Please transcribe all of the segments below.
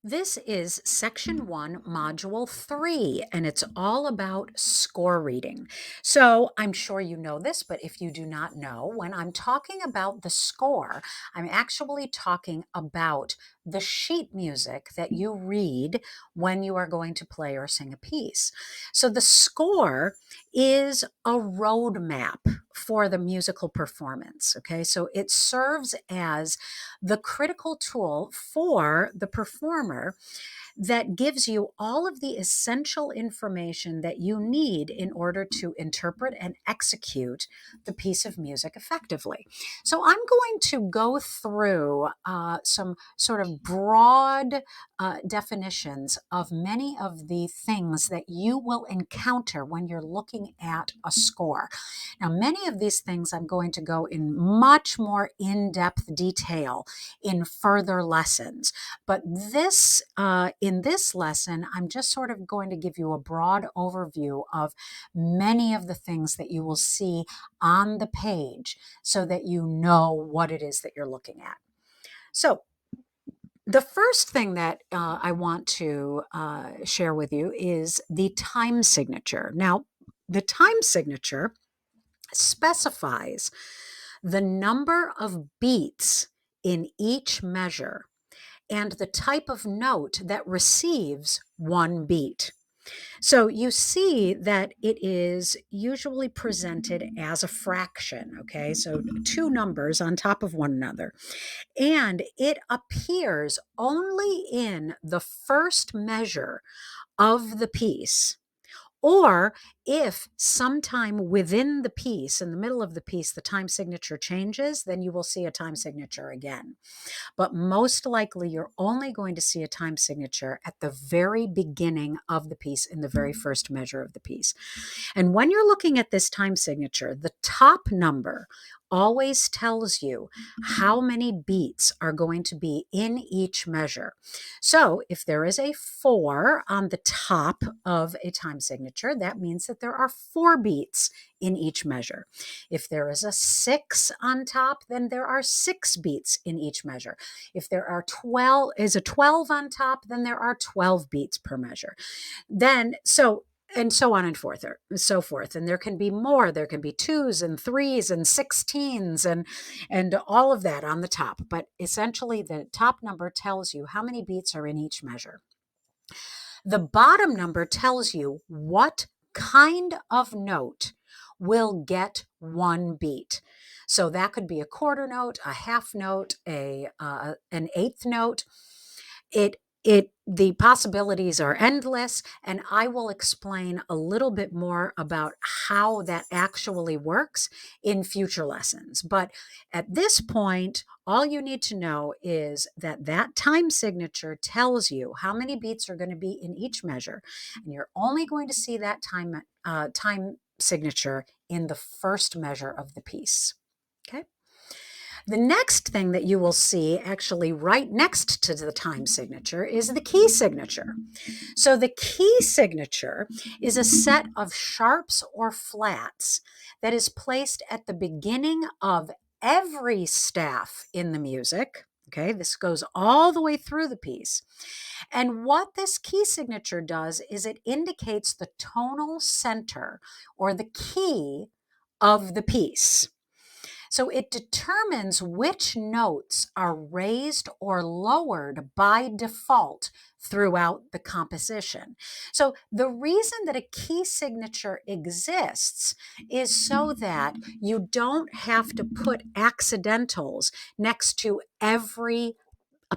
This is section 1, module 3, and it's all about score reading. So I'm sure you know this, but if you do not know, when I'm talking about the score, I'm actually talking about the sheet music that you read when you are going to play or sing a piece. So the score is a roadmap for the musical performance. Okay, so it serves as the critical tool for the performer that gives you all of the essential information that you need in order to interpret and execute the piece of music effectively. So, I'm going to go through some sort of broad definitions of many of the things that you will encounter when you're looking at a score. Now, many of these things I'm going to go in much more in depth detail in further lessons. But in this lesson, I'm just sort of going to give you a broad overview of many of the things that you will see on the page so that you know what it is that you're looking at. So, the first thing that I want to share with you is the time signature. Now, the time signature specifies the number of beats in each measure and the type of note that receives one beat. So you see that it is usually presented as a fraction, okay? So two numbers on top of one another. And it appears only in the first measure of the piece. Or if sometime within the piece, in the middle of the piece, the time signature changes, then you will see a time signature again. But most likely, you're only going to see a time signature at the very beginning of the piece, in the very first measure of the piece. And when you're looking at this time signature, the top number always tells you how many beats are going to be in each measure. So if there is a 4 on the top of a time signature, that means that there are 4 beats in each measure. If there is a 6 on top, then there are 6 beats in each measure. If there are 12 is a 12 on top, then there are 12 beats per measure. Then and so on and forth, or so forth. And there can be more. There can be 2s and 3s and 16s and all of that on the top. But essentially, the top number tells you how many beats are in each measure. The bottom number tells you what kind of note will get one beat. So that could be a quarter note, a half note, an eighth note. The possibilities are endless, and I will explain a little bit more about how that actually works in future lessons. But at this point, all you need to know is that that time signature tells you how many beats are going to be in each measure, and you're only going to see that time signature in the first measure of the piece. Okay. The next thing that you will see actually right next to the time signature is the key signature. So the key signature is a set of sharps or flats that is placed at the beginning of every staff in the music. Okay, this goes all the way through the piece. And what this key signature does is it indicates the tonal center or the key of the piece. So it determines which notes are raised or lowered by default throughout the composition. So the reason that a key signature exists is so that you don't have to put accidentals next to every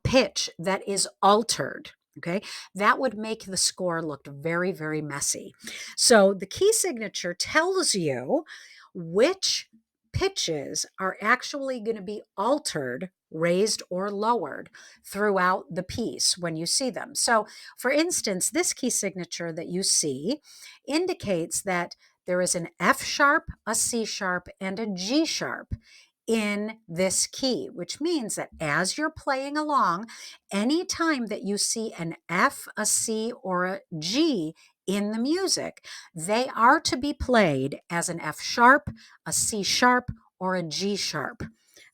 pitch that is altered. Okay, that would make the score look very, very messy. So the key signature tells you which pitches are actually going to be altered, raised, or lowered throughout the piece when you see them. So, for instance, this key signature that you see indicates that there is an F sharp, a C sharp, and a G sharp in this key, which means that as you're playing along, anytime that you see an F, a C, or a G in the music, they are to be played as an F sharp, a C sharp, or a G sharp.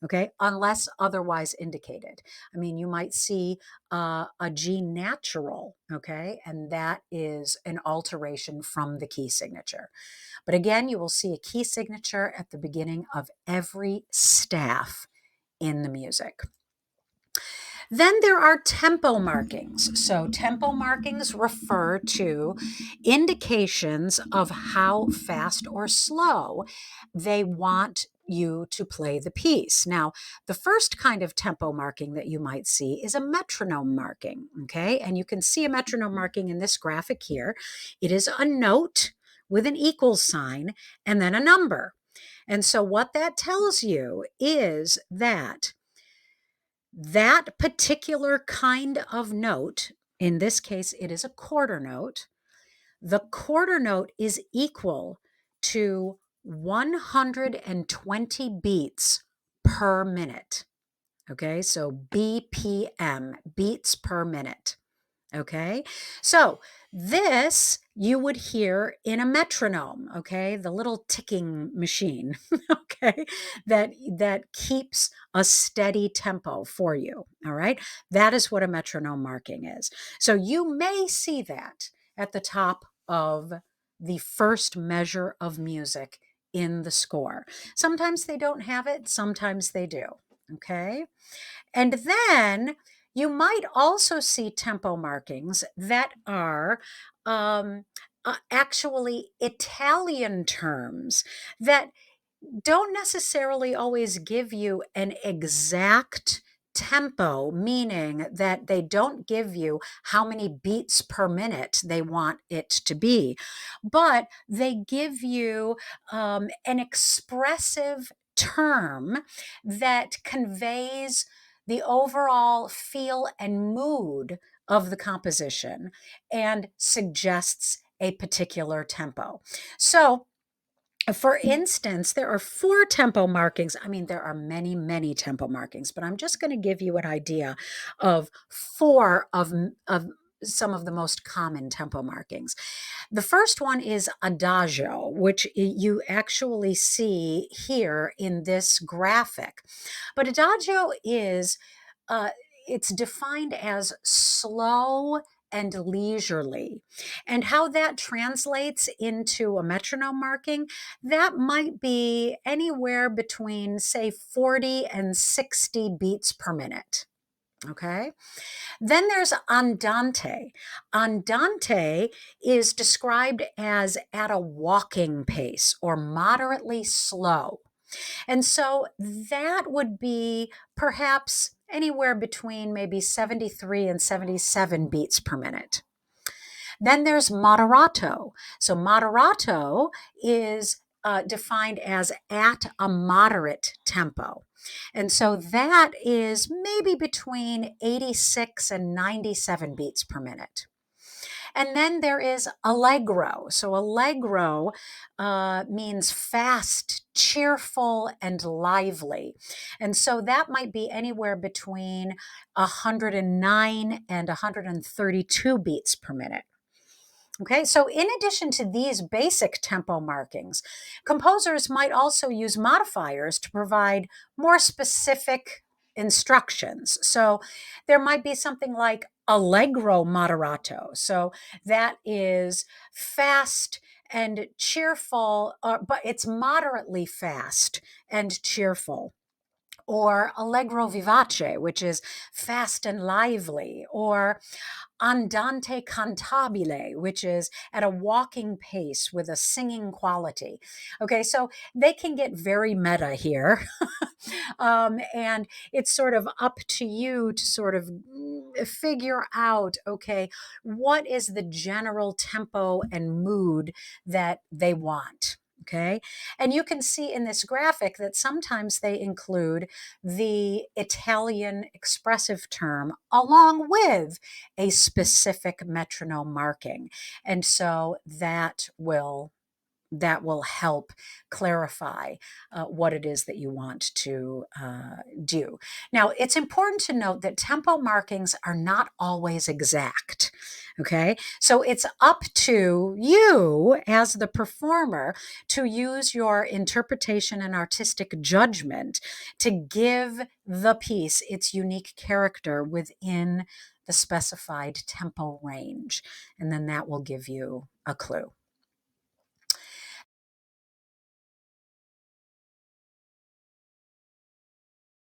okay, unless otherwise indicated. I mean, you might see a G natural, okay, and that is an alteration from the key signature. But again, you will see a key signature at the beginning of every staff in the music. Then there are tempo markings. So tempo markings refer to indications of how fast or slow they want you to play the piece. Now, the first kind of tempo marking that you might see is a metronome marking, okay? And you can see a metronome marking in this graphic here. It is a note with an equals sign and then a number. And so what that tells you is that that particular kind of note, in this case, it is a quarter note. The quarter note is equal to 120 beats per minute. Okay, so BPM, beats per minute. Okay, so this you would hear in a metronome, okay, the little ticking machine, okay, that keeps a steady tempo for you. All right, that is what a metronome marking is. So you may see that at the top of the first measure of music in the score. Sometimes they don't have it, sometimes they do. Okay. And then you might also see tempo markings that are actually Italian terms that don't necessarily always give you an exact tempo, meaning that they don't give you how many beats per minute they want it to be, but they give you an expressive term that conveys the overall feel and mood of the composition and suggests a particular tempo. So, for instance, there are 4 tempo markings. I mean, there are many, many tempo markings, but I'm just going to give you an idea of 4 of some of the most common tempo markings. The first one is adagio, which you actually see here in this graphic. But adagio is uh, it's defined as slow and leisurely. And how that translates into a metronome marking, that might be anywhere between, say, 40 and 60 beats per minute. Okay. Then there's andante. Andante is described as at a walking pace or moderately slow. And so that would be perhaps anywhere between maybe 73 and 77 beats per minute. Then there's moderato. So moderato is defined as at a moderate tempo. And so that is maybe between 86 and 97 beats per minute. And then there is allegro. So allegro means fast, cheerful, and lively. And so that might be anywhere between 109 and 132 beats per minute. Okay, so in addition to these basic tempo markings, composers might also use modifiers to provide more specific instructions. So there might be something like allegro moderato. So that is fast and cheerful, but it's moderately fast and cheerful. Or allegro vivace, which is fast and lively, or andante cantabile, which is at a walking pace with a singing quality. Okay, so they can get very meta here. And it's sort of up to you to sort of figure out, okay, what is the general tempo and mood that they want? Okay. And you can see in this graphic that sometimes they include the Italian expressive term along with a specific metronome marking. And so that will that will help clarify what it is that you want to do. Now, it's important to note that tempo markings are not always exact. Okay, so it's up to you as the performer to use your interpretation and artistic judgment to give the piece its unique character within the specified tempo range. And then that will give you a clue.